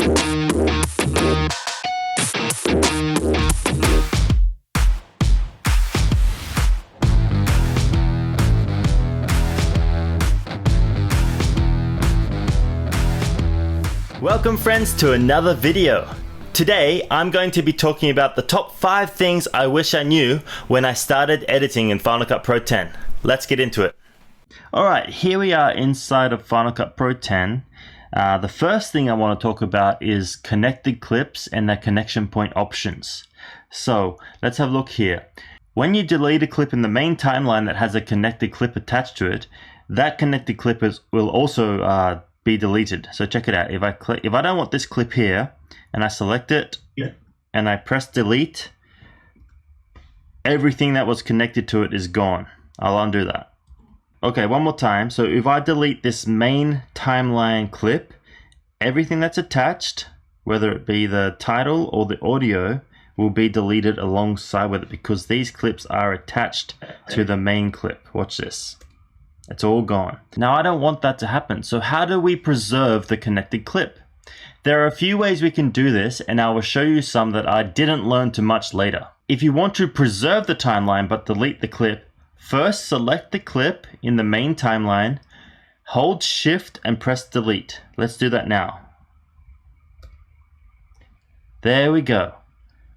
Welcome friends to another video. Today I'm going to be talking about the top 5 things I wish I knew when I started editing in Final Cut Pro 10. Let's get into it. Alright, here we are inside of Final Cut Pro 10. The first thing I want to talk about is connected clips and their connection point options. So let's have a look here. When you delete a clip in the main timeline that has a connected clip attached to it, that connected clip will also be deleted. So check it out. If I don't want this clip here and I select it and I press delete, everything that was connected to it is gone. I'll undo that. Okay, one more time. So if I delete this main timeline clip, everything that's attached, whether it be the title or the audio, will be deleted alongside with it because these clips are attached to the main clip. Watch this. It's all gone. Now I don't want that to happen. So how do we preserve the connected clip? There are a few ways we can do this, and I will show you some that I didn't learn too much later. If you want to preserve the timeline but delete the clip, first select the clip in the main timeline, hold shift and press delete. Let's do that now. There we go.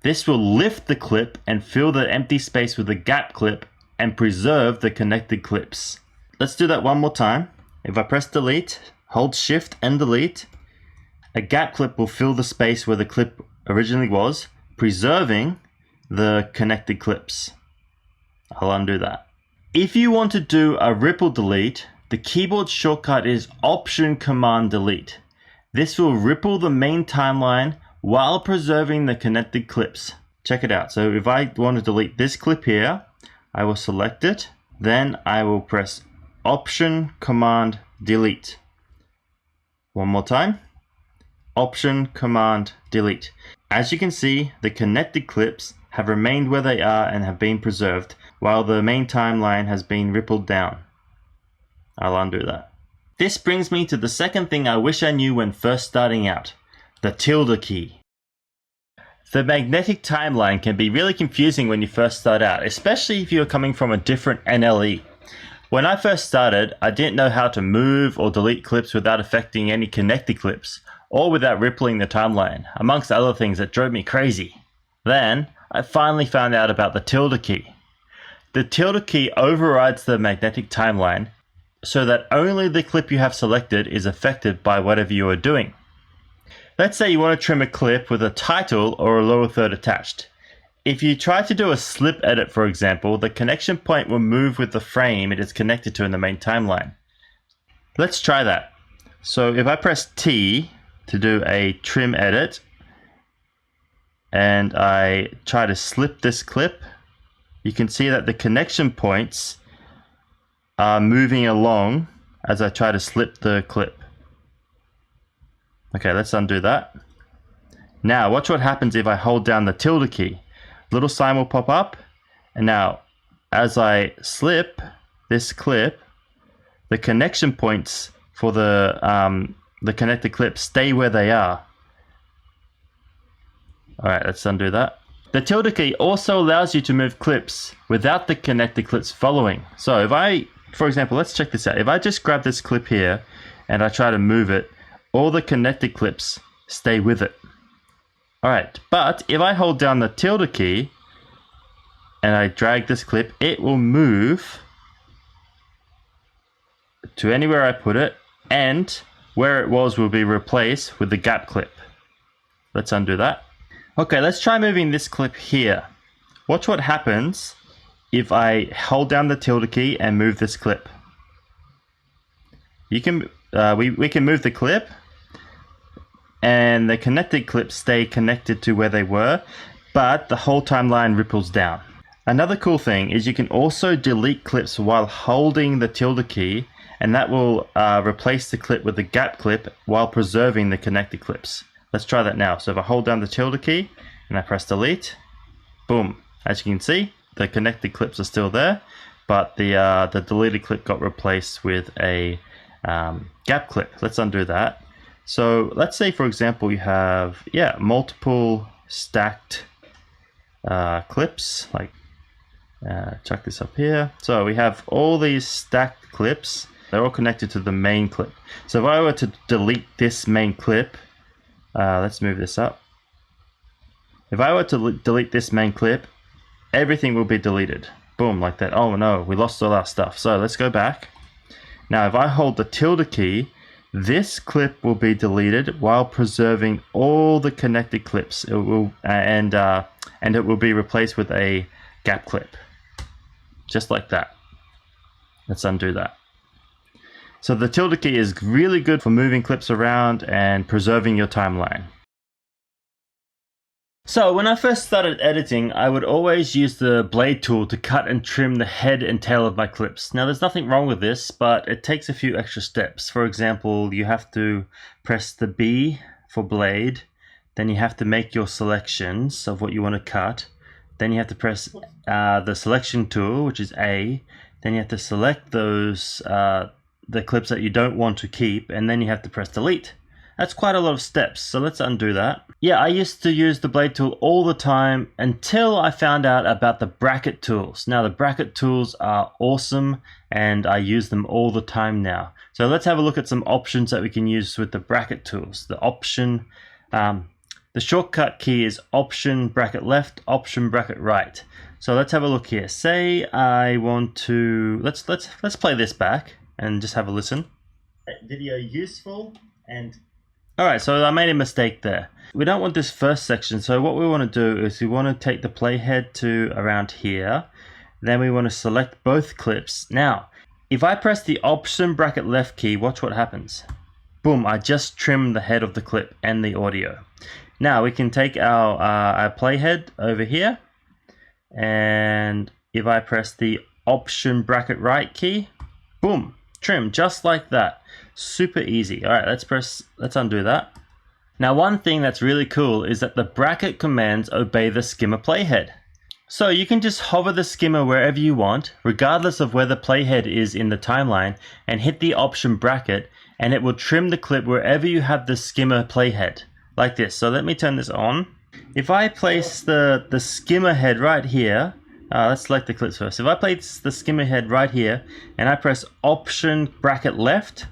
This will lift the clip and fill the empty space with a gap clip and preserve the connected clips. Let's do that one more time. If I press delete, hold shift and delete, a gap clip will fill the space where the clip originally was, preserving the connected clips. I'll undo that. If you want to do a ripple delete, the keyboard shortcut is Option Command Delete. This will ripple the main timeline while preserving the connected clips. Check it out. So if I want to delete this clip here, I will select it, then I will press Option Command Delete. One more time. Option Command Delete. As you can see, the connected clips have remained where they are and have been preserved, while the main timeline has been rippled down. I'll undo that. This brings me to the second thing I wish I knew when first starting out, the tilde key. The magnetic timeline can be really confusing when you first start out, especially if you're coming from a different NLE. When I first started, I didn't know how to move or delete clips without affecting any connected clips, or without rippling the timeline, amongst other things that drove me crazy. Then, I finally found out about the tilde key. The tilde key overrides the magnetic timeline, so that only the clip you have selected is affected by whatever you are doing. Let's say you want to trim a clip with a title or a lower third attached. If you try to do a slip edit, for example, the connection point will move with the frame it is connected to in the main timeline. Let's try that. So if I press T to do a trim edit, and I try to slip this clip, you can see that the connection points are moving along as I try to slip the clip. Okay, let's undo that. Now watch what happens if I hold down the tilde key. Little sign will pop up, and now as I slip this clip, the connection points for the connected clip stay where they are. Alright, let's undo that. The tilde key also allows you to move clips without the connected clips following. So if I, for example, let's check this out. If I just grab this clip here and I try to move it, all the connected clips stay with it. Alright, but if I hold down the tilde key and I drag this clip, it will move to anywhere I put it, and where it was will be replaced with the gap clip. Let's undo that. Okay, let's try moving this clip here. Watch what happens if I hold down the tilde key and move this clip. You can we can move the clip, and the connected clips stay connected to where they were, but the whole timeline ripples down. Another cool thing is you can also delete clips while holding the tilde key, and that will replace the clip with the gap clip while preserving the connected clips. Let's try that now. So if I hold down the tilde key and I press delete, boom. As you can see, the connected clips are still there, but the deleted clip got replaced with a gap clip. Let's undo that. So let's say, for example, you have multiple stacked clips. Like chuck this up here. So we have all these stacked clips. They're all connected to the main clip. So if I were to delete this main clip, let's move this up. If I were to delete this main clip, everything will be deleted. Boom, like that. Oh no, we lost all our stuff. So let's go back. Now if I hold the tilde key, this clip will be deleted while preserving all the connected clips. It will and it will be replaced with a gap clip. Just like that. Let's undo that. So the tilde key is really good for moving clips around and preserving your timeline. So when I first started editing, I would always use the blade tool to cut and trim the head and tail of my clips. Now there's nothing wrong with this, but it takes a few extra steps. For example, you have to press the B for blade, then you have to make your selections of what you want to cut. Then you have to press the selection tool, which is A. Then you have to select those the clips that you don't want to keep, and then you have to press delete. That's quite a lot of steps, so let's undo that. Yeah, I used to use the blade tool all the time until I found out about the bracket tools. Now the bracket tools are awesome and I use them all the time now. So let's have a look at some options that we can use with the bracket tools. The option, the shortcut key is option bracket left, option bracket right. So let's have a look here. Say I want to, let's play this back and just have a listen. Video useful and alright, so I made a mistake there. We don't want this first section, so what we want to do is we want to take the playhead to around here. Then we want to select both clips. Now, if I press the option bracket left key, watch what happens. Boom, I just trimmed the head of the clip and the audio. Now we can take our playhead over here, and if I press the option bracket right key, boom, trim just like that. Super easy. All right, let's undo that. Now one thing that's really cool is that the bracket commands obey the skimmer playhead. So you can just hover the skimmer wherever you want, regardless of where the playhead is in the timeline, and hit the option bracket, and it will trim the clip wherever you have the skimmer playhead, like this. So let me turn this on. If I place the skimmer head right here, let's select the clips first. If I place the skimmer head right here, and I press option bracket left,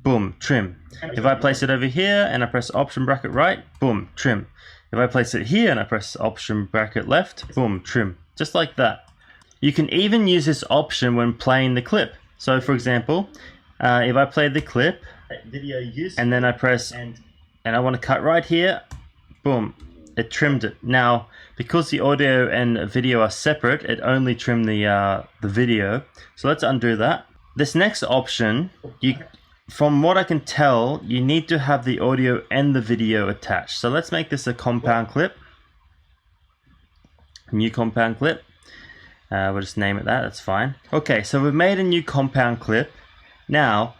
boom, trim. If I place it over here and I press option bracket right, boom, trim. If I place it here and I press option bracket left, boom, trim. Just like that. You can even use this option when playing the clip. So for example, if I play the clip and then I press and I want to cut right here, boom, it trimmed it. Now, because the audio and video are separate, it only trimmed the video. So let's undo that. This next option, from what I can tell, you need to have the audio and the video attached. So let's make this a compound clip. New compound clip. We'll just name it that, that's fine. Okay, so we've made a new compound clip. Now,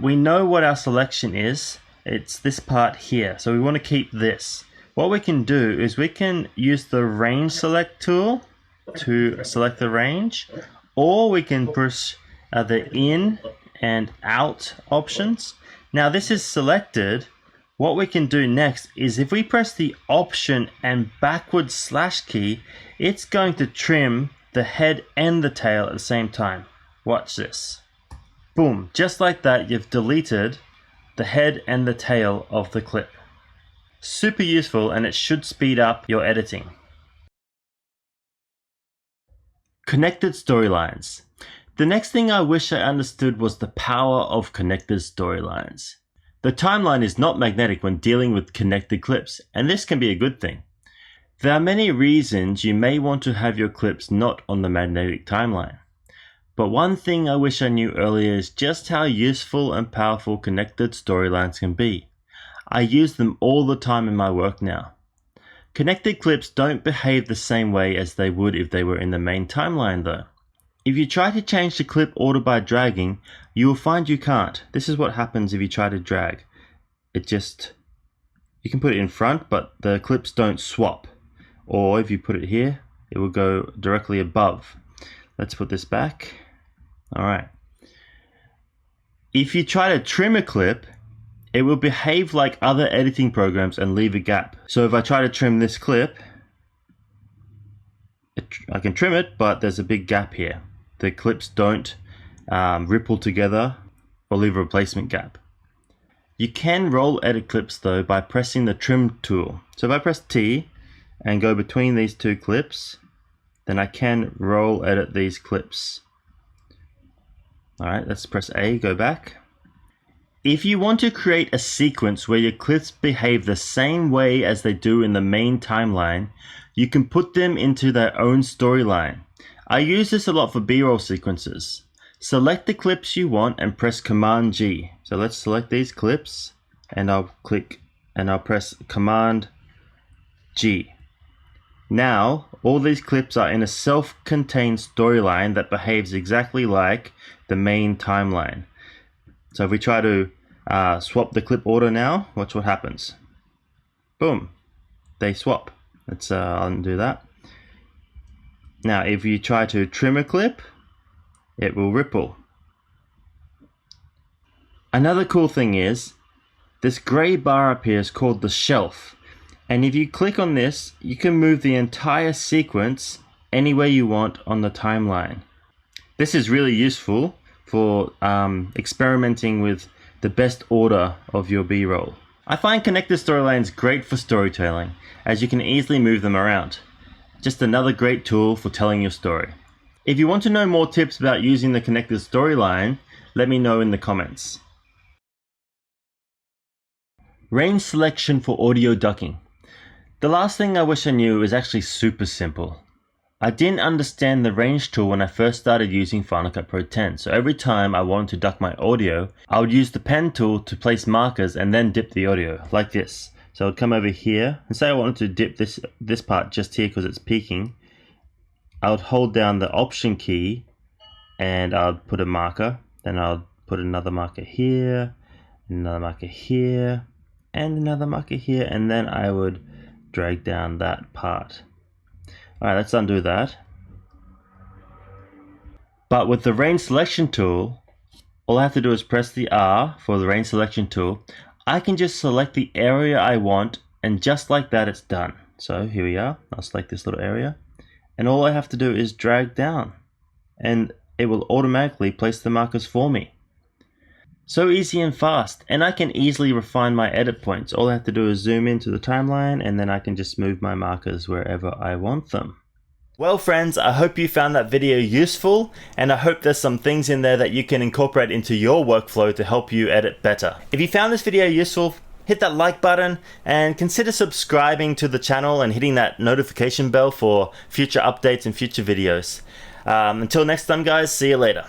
we know what our selection is. It's this part here. So we want to keep this. What we can do is we can use the range select tool to select the range, or we can push the in and out options. Now this is selected. What we can do next is if we press the option and backward slash key, it's going to trim the head and the tail at the same time. Watch this. Boom, just like that, you've deleted the head and the tail of the clip. Super useful, and it should speed up your editing. Connected storylines. The next thing I wish I understood was the power of connected storylines. The timeline is not magnetic when dealing with connected clips, and this can be a good thing. There are many reasons you may want to have your clips not on the magnetic timeline. But one thing I wish I knew earlier is just how useful and powerful connected storylines can be. I use them all the time in my work now. Connected clips don't behave the same way as they would if they were in the main timeline though. If you try to change the clip order by dragging, you will find you can't. This is what happens if you try to drag. You can put it in front, but the clips don't swap. Or if you put it here, it will go directly above. Let's put this back. All right. If you try to trim a clip, it will behave like other editing programs and leave a gap. So if I try to trim this clip, I can trim it, but there's a big gap here. The clips don't ripple together or leave a replacement gap. You can roll edit clips though by pressing the trim tool. So if I press T and go between these two clips, then I can roll edit these clips. Alright, let's press A, go back. If you want to create a sequence where your clips behave the same way as they do in the main timeline, you can put them into their own storyline. I use this a lot for B-roll sequences. Select the clips you want and press Command G. So let's select these clips and I'll press Command G. Now, all these clips are in a self-contained storyline that behaves exactly like the main timeline. So if we try to swap the clip order now, watch what happens. Boom, they swap. Let's undo that. Now, if you try to trim a clip, it will ripple. Another cool thing is, this gray bar up here is called the shelf. And if you click on this, you can move the entire sequence anywhere you want on the timeline. This is really useful for experimenting with the best order of your B-roll. I find connected storylines great for storytelling, as you can easily move them around. Just another great tool for telling your story. If you want to know more tips about using the connected storyline, let me know in the comments. Range selection for audio ducking. The last thing I wish I knew is actually super simple. I didn't understand the range tool when I first started using Final Cut Pro 10, so every time I wanted to duck my audio, I would use the pen tool to place markers and then dip the audio, like this. So I would come over here, and say I wanted to dip this part just here because it's peaking. I would hold down the Option key, and I would put a marker, then I would put another marker here, another marker here, and another marker here, and then I would drag down that part. Alright, let's undo that. But with the range selection tool, all I have to do is press the R for the range selection tool. I can just select the area I want, and just like that it's done. So here we are, I'll select this little area, and all I have to do is drag down, and it will automatically place the markers for me. So easy and fast, and I can easily refine my edit points. All I have to do is zoom into the timeline, and then I can just move my markers wherever I want them. Well friends, I hope you found that video useful, and I hope there's some things in there that you can incorporate into your workflow to help you edit better. If you found this video useful, hit that like button and consider subscribing to the channel and hitting that notification bell for future updates and future videos. Until next time guys, see you later.